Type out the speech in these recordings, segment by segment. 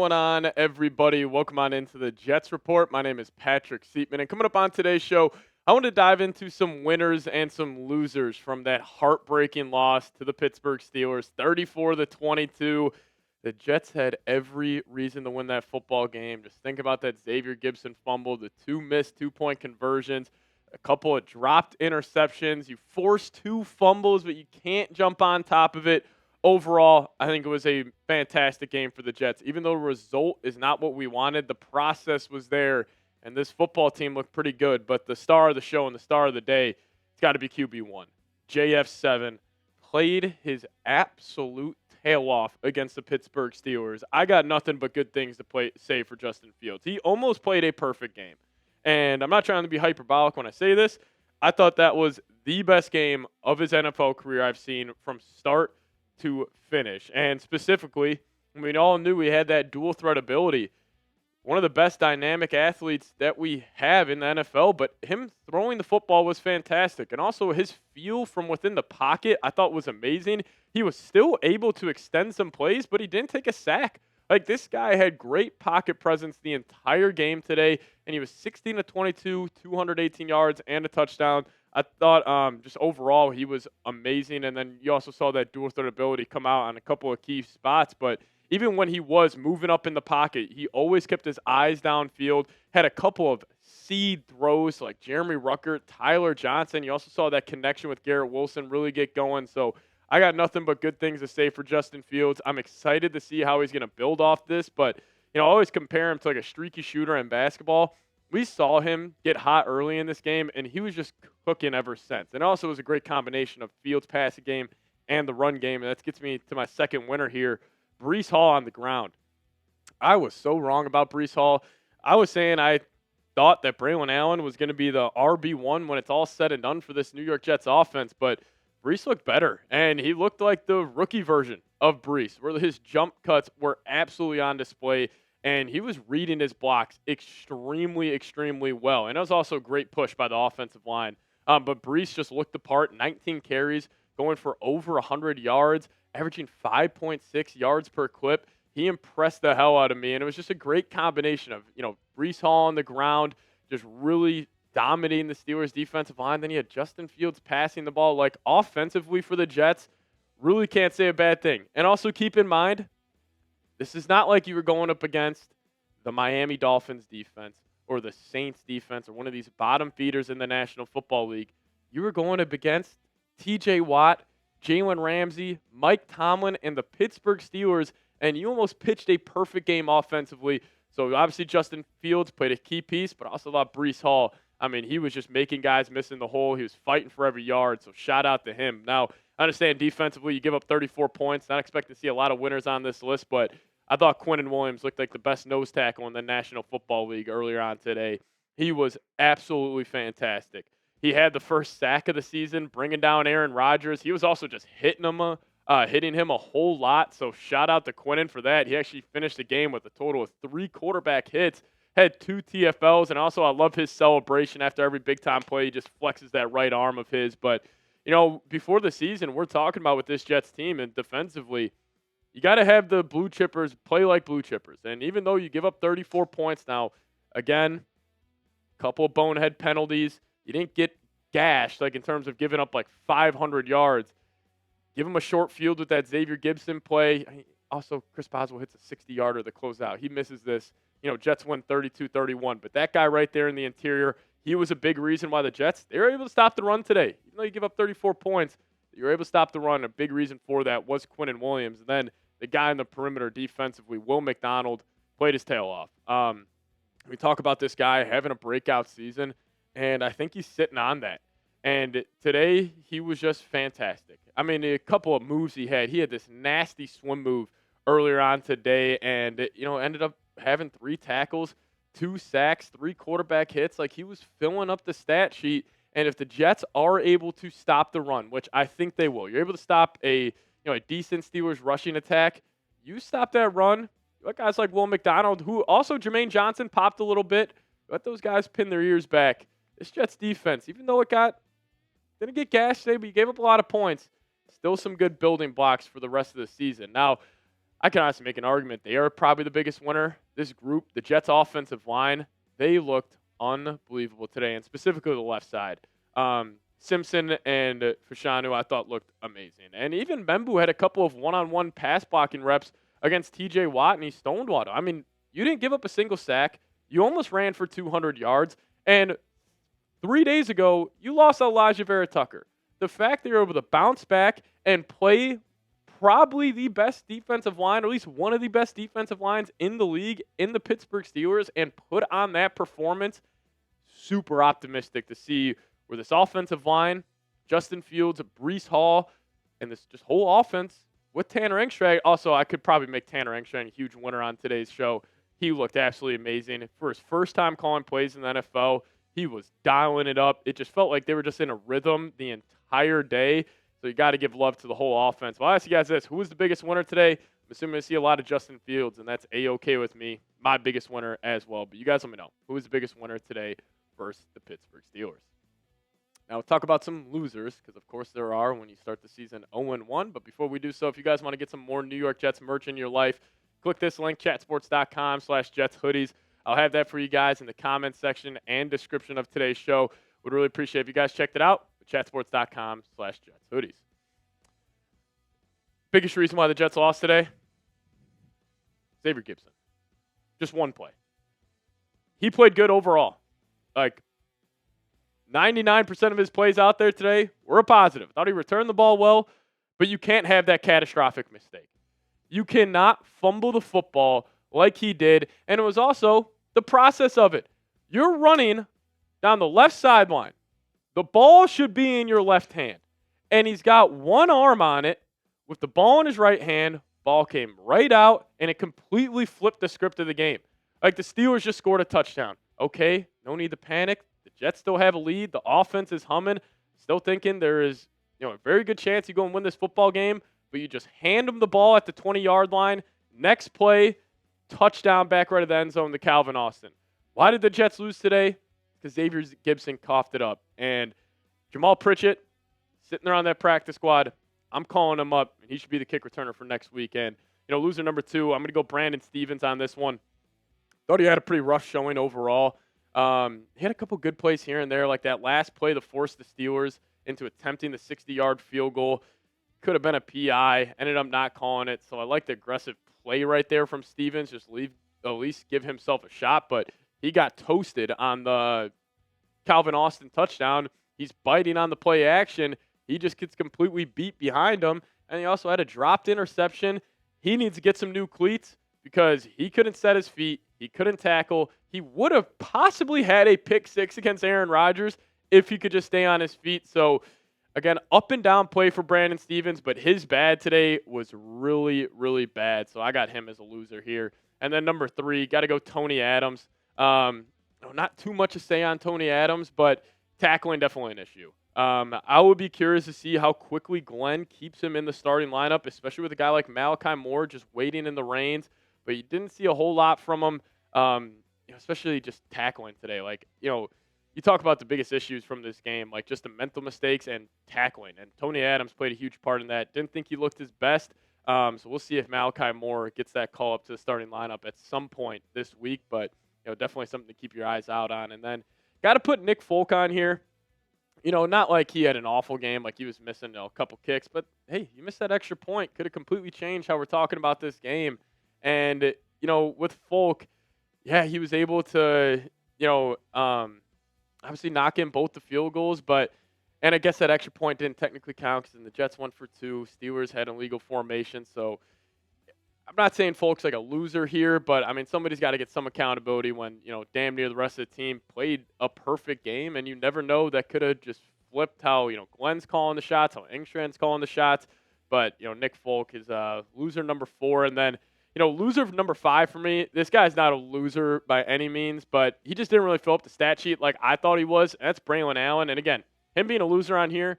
going on, everybody? Welcome on into the Jets Report. My name is Patrick Siepman, and coming up on today's show, I want to dive into some winners and some losers from that heartbreaking loss to the Pittsburgh Steelers, 34-22. The Jets had every reason to win that football game. Just think about that Xavier Gipson fumble, the two missed two-point conversions, a couple of dropped interceptions. You forced two fumbles, but you can't jump on top of it. Overall, I think it was a fantastic game for the Jets. Even though the result is not what we wanted, the process was there, and this football team looked pretty good. But the star of the show and the star of the day, it's got to be QB1. JF7 played his absolute tail off against the Pittsburgh Steelers. I got nothing but good things to say for Justin Fields. He almost played a perfect game. And I'm not trying to be hyperbolic when I say this. I thought that was the best game of his NFL career I've seen from start to finish. And specifically, we all knew he had that dual threat ability. One of the best dynamic athletes that we have in the NFL, but him throwing the football was fantastic. And also his feel from within the pocket I thought was amazing. He was still able to extend some plays, but he didn't take a sack. Like, this guy had great pocket presence the entire game today, and he was 16-22, 218 yards, and a touchdown. I thought just overall he was amazing, and then you also saw that dual threat ability come out on a couple of key spots. But even when he was moving up in the pocket, he always kept his eyes downfield, had a couple of seed throws like Jeremy Ruckert, Tyler Johnson. You also saw that connection with Garrett Wilson really get going. So I got nothing but good things to say for Justin Fields. I'm excited to see how he's going to build off this, but I always compare him to like a streaky shooter in basketball. We saw him get hot early in this game, and he was just cooking ever since. And also it was a great combination of Fields' passing game and the run game, and that gets me to my second winner here, Breece Hall on the ground. I was so wrong about Breece Hall. I was saying I thought that Braelon Allen was going to be the RB1 when it's all said and done for this New York Jets offense, but Breece looked better, and he looked like the rookie version of Breece, where his jump cuts were absolutely on display, and he was reading his blocks extremely, extremely well. And it was also a great push by the offensive line. But Breece just looked the part, 19 carries, going for over 100 yards, averaging 5.6 yards per clip. He impressed the hell out of me, and it was just a great combination of, Breece Hall on the ground, just really dominating the Steelers' defensive line. Then you had Justin Fields passing the ball. Like, offensively for the Jets, really can't say a bad thing. And also keep in mind, this is not like you were going up against the Miami Dolphins defense or the Saints defense or one of these bottom feeders in the National Football League. You were going up against T.J. Watt, Jalen Ramsey, Mike Tomlin, and the Pittsburgh Steelers, and you almost pitched a perfect game offensively. So obviously Justin Fields played a key piece, but I also thought Breece Hall, he was just making guys miss in the hole. He was fighting for every yard, so shout out to him. Now, I understand defensively you give up 34 points. Not expecting to see a lot of winners on this list, but I thought Quinnen Williams looked like the best nose tackle in the National Football League earlier on today. He was absolutely fantastic. He had the first sack of the season, bringing down Aaron Rodgers. He was also just hitting him a whole lot, so shout out to Quinnen for that. He actually finished the game with a total of 3 quarterback hits, had 2 TFLs, and also I love his celebration after every big-time play. He just flexes that right arm of his. But, before the season, we're talking about with this Jets team, and defensively, you got to have the blue chippers play like blue chippers. And even though you give up 34 points now, again, a couple of bonehead penalties, you didn't get gashed, like in terms of giving up like 500 yards. Give him a short field with that Xavier Gipson play. Also, Chris Boswell hits a 60-yarder to close out. He misses this. Jets win 32-31. But that guy right there in the interior, he was a big reason why the Jets, they were able to stop the run today. Even though you give up 34 points, you were able to stop the run. A big reason for that was Quinnen Williams. And then the guy in the perimeter defensively, Will McDonald, played his tail off. We talk about this guy having a breakout season, and I think he's sitting on that. And today, he was just fantastic. A couple of moves he had. He had this nasty swim move earlier on today, and ended up having 3 tackles, 2 sacks, 3 quarterback hits. Like, he was filling up the stat sheet. And if the Jets are able to stop the run, which I think they will, you're able to stop a decent Steelers rushing attack. You stop that run. You let guys like Will McDonald, who also Jermaine Johnson popped a little bit. Let those guys pin their ears back. This Jets defense, even though it didn't get gashed today, but you gave up a lot of points, still some good building blocks for the rest of the season. Now, I can honestly make an argument they are probably the biggest winner. This group, the Jets' offensive line, they looked unbelievable today, and specifically the left side. Simpson and Fashanu, I thought looked amazing. And even Membu had a couple of one-on-one pass blocking reps against T.J. Watt, and he stonewalled. I mean, you didn't give up a single sack. You almost ran for 200 yards. And 3 days ago, you lost Elijah Vera Tucker. The fact that you're able to bounce back and play probably the best defensive line, or at least one of the best defensive lines in the league, in the Pittsburgh Steelers, and put on that performance, super optimistic to see where this offensive line, Justin Fields, Breece Hall, and this just whole offense with Tanner Engstrand. Also, I could probably make Tanner Engstrand a huge winner on today's show. He looked absolutely amazing. For his first time calling plays in the NFL, he was dialing it up. It just felt like they were just in a rhythm the entire day. So you got to give love to the whole offense. Well, I'll ask you guys this. Who was the biggest winner today? I'm assuming I see a lot of Justin Fields, and that's A-okay with me. My biggest winner as well. But you guys let me know. Who was the biggest winner today versus the Pittsburgh Steelers? Now, we'll talk about some losers, because, of course, there are when you start the season 0-1. But before we do so, if you guys want to get some more New York Jets merch in your life, click this link, chatsports.com/Jets hoodies. I'll have that for you guys in the comments section and description of today's show. Would really appreciate if you guys checked it out. Chatsports.com/Jets hoodies. Biggest reason why the Jets lost today? Xavier Gipson. Just one play. He played good overall. Like, 99% of his plays out there today were a positive. Thought he returned the ball well, but you can't have that catastrophic mistake. You cannot fumble the football like he did, and it was also the process of it. You're running down the left sideline. The ball should be in your left hand, and he's got one arm on it with the ball in his right hand. Ball came right out, and it completely flipped the script of the game. Like, the Steelers just scored a touchdown. Okay, no need to panic. The Jets still have a lead. The offense is humming. Still thinking there is, a very good chance you go and win this football game, but you just hand them the ball at the 20-yard line. Next play, touchdown back right of the end zone to Calvin Austin. Why did the Jets lose today? Because Xavier Gipson coughed it up. And Jamal Pritchett, sitting there on that practice squad, I'm calling him up, and he should be the kick returner for next weekend. Loser number 2, I'm going to go Brandon Stevens on this one. Thought he had a pretty rough showing overall. He had a couple good plays here and there, like that last play that forced the Steelers into attempting the 60-yard field goal. Could have been a PI, ended up not calling it. So I like the aggressive play right there from Stevens. Just at least give himself a shot, but he got toasted on the Calvin Austin touchdown. He's biting on the play action. He just gets completely beat behind him, and he also had a dropped interception. He needs to get some new cleats because he couldn't set his feet. He couldn't tackle. He would have possibly had a pick six against Aaron Rodgers if he could just stay on his feet. So, again, up and down play for Brandon Stevens, but his bad today was really, really bad. So I got him as a loser here. And then number 3, got to go Tony Adams. Not too much to say on Tony Adams, but tackling definitely an issue. I would be curious to see how quickly Glenn keeps him in the starting lineup, especially with a guy like Malachi Moore just waiting in the reins. But you didn't see a whole lot from him, especially just tackling today. Like, you talk about the biggest issues from this game, like just the mental mistakes and tackling. And Tony Adams played a huge part in that. Didn't think he looked his best. So we'll see if Malachi Moore gets that call up to the starting lineup at some point this week. But, definitely something to keep your eyes out on. And then got to put Nick Folk on here. Not like he had an awful game, like he was missing a couple kicks. But, hey, you missed that extra point. Could have completely changed how we're talking about this game. And, with Folk, yeah, he was able to, obviously knock in both the field goals. And I guess that extra point didn't technically count because the Jets went for 2. Steelers had an illegal formation. So I'm not saying Folk's like a loser here, but, somebody's got to get some accountability when, damn near the rest of the team played a perfect game. And you never know, that could have just flipped how, Glenn's calling the shots, how Engstrand's calling the shots. But, Nick Folk is loser number 4. And then, loser number 5 for me, this guy's not a loser by any means, but he just didn't really fill up the stat sheet like I thought he was. And that's Braelon Allen. And again, him being a loser on here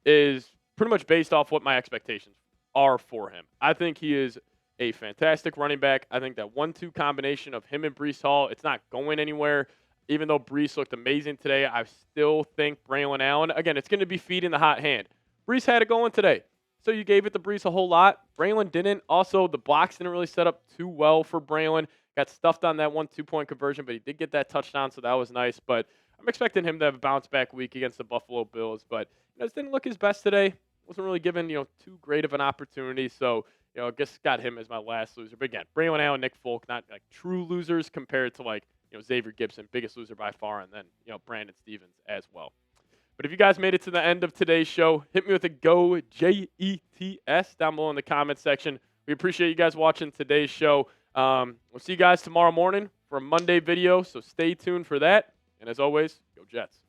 is pretty much based off what my expectations are for him. I think he is a fantastic running back. I think that 1-2 combination of him and Breece Hall, it's not going anywhere. Even though Breece looked amazing today, I still think Braelon Allen, again, it's going to be feeding the hot hand. Breece had it going today. so you gave it to Breece a whole lot. Braelon didn't. Also, the blocks didn't really set up too well for Braelon. Got stuffed on that 1 2-point conversion, but he did get that touchdown, so that was nice. But I'm expecting him to have a bounce back week against the Buffalo Bills. But just didn't look his best today. Wasn't really given too great of an opportunity. So I guess got him as my last loser. But again, Braelon Allen, Nick Folk, not like true losers compared to like Xavier Gipson, biggest loser by far, and then Brandon Stevens as well. But if you guys made it to the end of today's show, hit me with a go J.E.T.S down below in the comment section. We appreciate you guys watching today's show. We'll see you guys tomorrow morning for a Monday video, so stay tuned for that. And as always, go Jets.